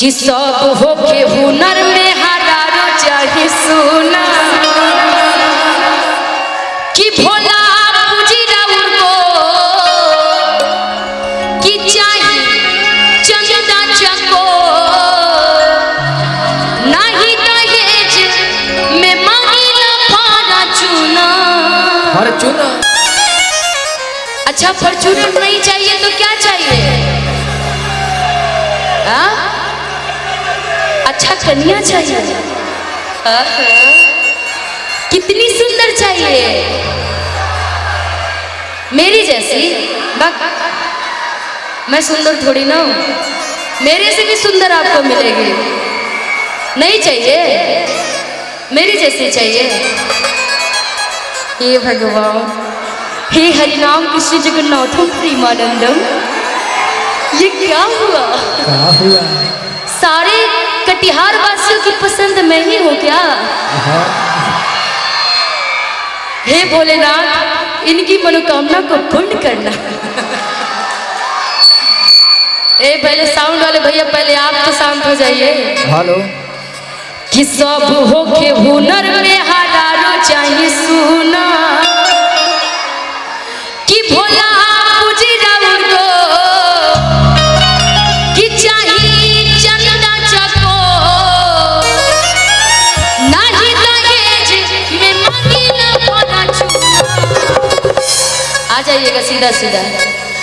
कि सब होके हुनर में हरारो चाहे सोना कि भोला पूजी राउर को कि चाहे चंदा चको नहीं दहेज में मांगिला फारा चुना। अच्छा फॉर्च्यूनर नहीं चाहिए तो क्या चाहिए? अच्छा कन्या चाहिए। कितनी सुंदर चाहिए? मेरी जैसी? मैं सुंदर थोड़ी ना हूं, मेरे से भी सुंदर आपको मिलेगी। नहीं चाहिए? मेरी जैसी चाहिए। हे भगवान, हे हरिनाम कृष्ण जगन्नाथम प्रेमानंदम। ये क्या हुआ? सारे कटिहार वासियों की पसंद मैं ही हूँ क्या? हे भोलेनाथ, इनकी मनोकामना को पूर्ण करना। ए पहले साउंड वाले भैया, पहले आप तो शांत हो जाइए। हेलो। कि सब होके हुनर में हरारो चाहिए सुना कि भोला पूजी राउर को कि चाहिए चंदा चको नहीं दहेज में मांगिला फारा चुना। आ जाइएगा सीधा सीधा।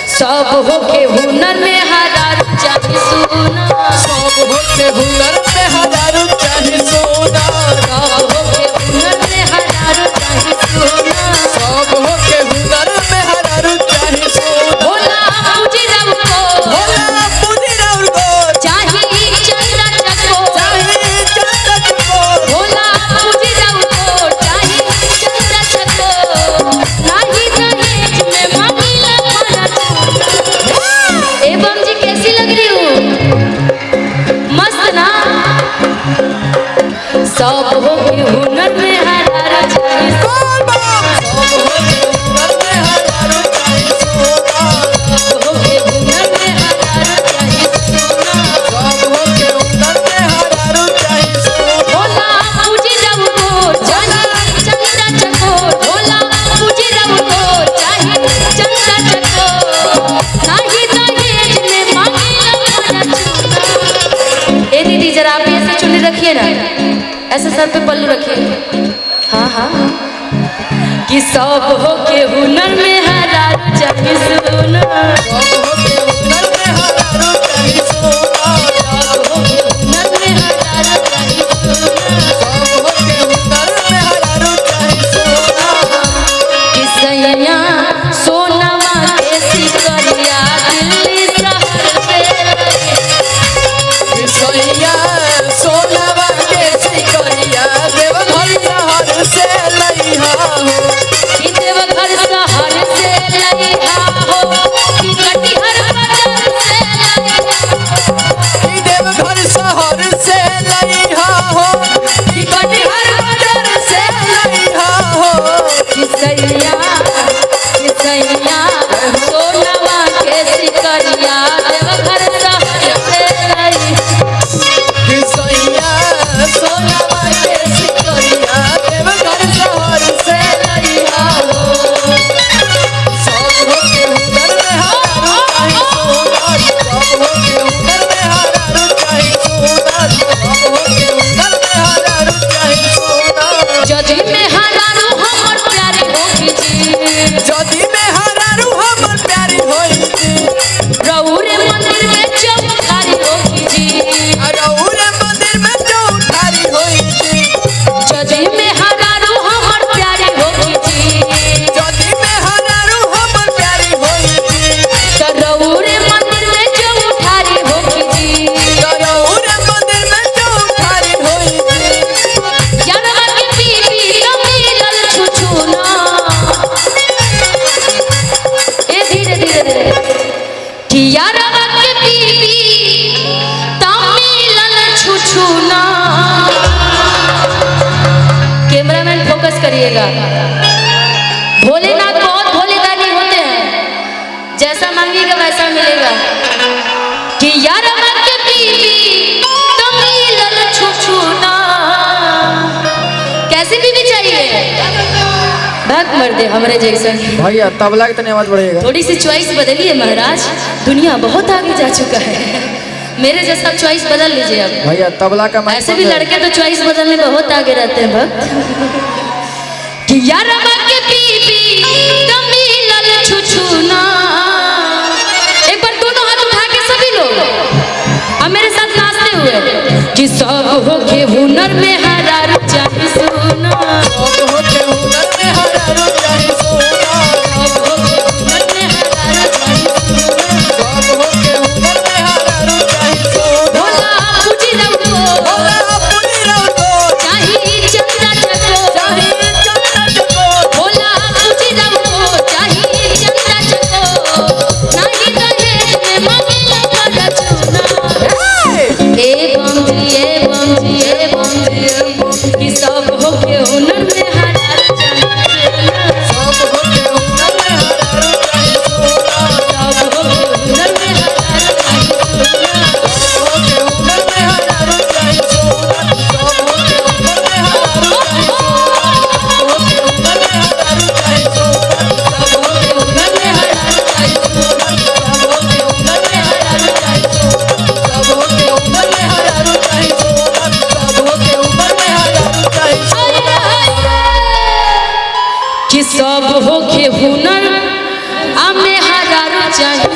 सब होके हुनर में हरारो चाहिए सुना, सब होके हुनर में हजारों चाहे सोना, सब होके हुनर में हरारो चाहिए सुना, सब होके हुनर में हजारों चाहे सोना। भोला पूजी राउर को, भोला पूजी राउर को चाहिए चंदा चको, चाहे चंदा चको, भोला पूजी राउर को चाहिए चंदा चको नहीं दहेज में मांगिला फारा चुना। ए बम जी कैसी लग रही हूँ? मस्त ना? सब होके हुनर में हरारो चाहिए सब होके हुनर में हजारों चाहे सोना, सब होके हुनर में हरारो चाहिए सोना, सब होके हुनर में हजारों चाहे सोना। भोला पूजी राउर को चाहिए चंदा चको, भोला पूजी राउर को चाहिए चंदा चको नहीं दहेज में मांगिला फारा चुना। ए दीदी जरा आप ऐसे चुन्नी रखिए ना, ऐसे सर पे पल्लू रखिए। हाँ हाँ। कि सब होके हुनर में हरारो चाहिए सोना, सब होके हुनर में हजारों चाहे सोना, सब होके हुनर में हरारो चाहिए सोना, सब होके हुनर में हजारों चाहे सोना। कि सैया सोनवा के सिकरिया दिल्ली शहर से सैया सोनावा के सिकरिया देवघर शहर से लइहा हो, कि देवघर शहर से लइहा हो, कि कटिहार बाजार से लइहा हो, कि देवघर शहर से लइहा हो, कि कटिहार बाजार से लइहा हो। कि सैया सोनवा के सिकरिया देवघर शहर से लइहा। कि सैया सोनावा के सिकरिया देवघर शहर से लइहा हो। सब होके हुनर में हजारों चाहे सोना, सब होके हुनर में हजारों चाहे सोना, सब होके हुनर में हजारों चाहे सोना। जदी में हरारो हमर प्यारे होखी जी, जदी में हरारू हमर प्यारी होई, रउरे मंदिर में चौठारी होखी जी, रउरे मंदिर में चौठारी होई, जदी में हरारो हमर प्यारे होखी जी, जदी में हरारू हमर प्यारी होई, त रउरे मंदिर में चौठारी होखी जी। रउरे मंदिर में चौठारी होई। यारवा के बीबी तो मिलल छुछुना। ए धीरे धीरे धीरे कि यारवा के बीबी तो मिलल छुछुना। कैमरामैन फोकस करिएगा। भोलेनाथ बहुत भोले दानी होते हैं, जैसा मांगिएगा वैसा मिलेगा। कि यारवा के बीबी हक मर्दे हमरे जैसा। भैया तबला की तनी आवाज बढ़ेगा। थोड़ी सी चॉइस बदलिए महाराज, दुनिया बहुत आगे जा चुका है। मेरे जैसा चॉइस बदल लीजिए अब। भैया तबला का ऐसे भी लड़के तो चॉइस बदलने बहुत आगे रहते हैं भक्त। कि यार के पीपी कमीलल छुछुना। एक बार दोनों हाथ उठा के सभी लोग अब मेरे साथ नाचते हुए कि सब हो के हुनर में हरार चाहे सोना। सब हो के हुनर में हरारू चाहे सोना। सब हो के हुनर में हरार चाहे सोना। सब हो के हुनर में हरारू चाहे सोना। भोला पूजी रहो भोला पूजी रहो चाहे चंदा चको। चाहे चंदा चको। भोला पूजी रहो चाहे चंदा चको। नाही दहेज में मांगला कर चुना। ए बमजी कि सब हो के हुनर में हरार चाहे सोना। सब हो के हुनर में हरारू चाहे सोना। सब हो के हुनर में हरार चाहे सोना। सब हो के हुनर में हरारू चाहे सोना। सब हो के हुनर में हरारू चाहे सोना। सब हो के हुनर में हरारू चाहे सोना। सब हो के हुनर में हरार चाहे सोना। सब हो के हुनर में हरारू चाहे सोना। सब हो के हुनर में हरारू चाहे सोना। कि सब हो के हुनर में हरार चाहे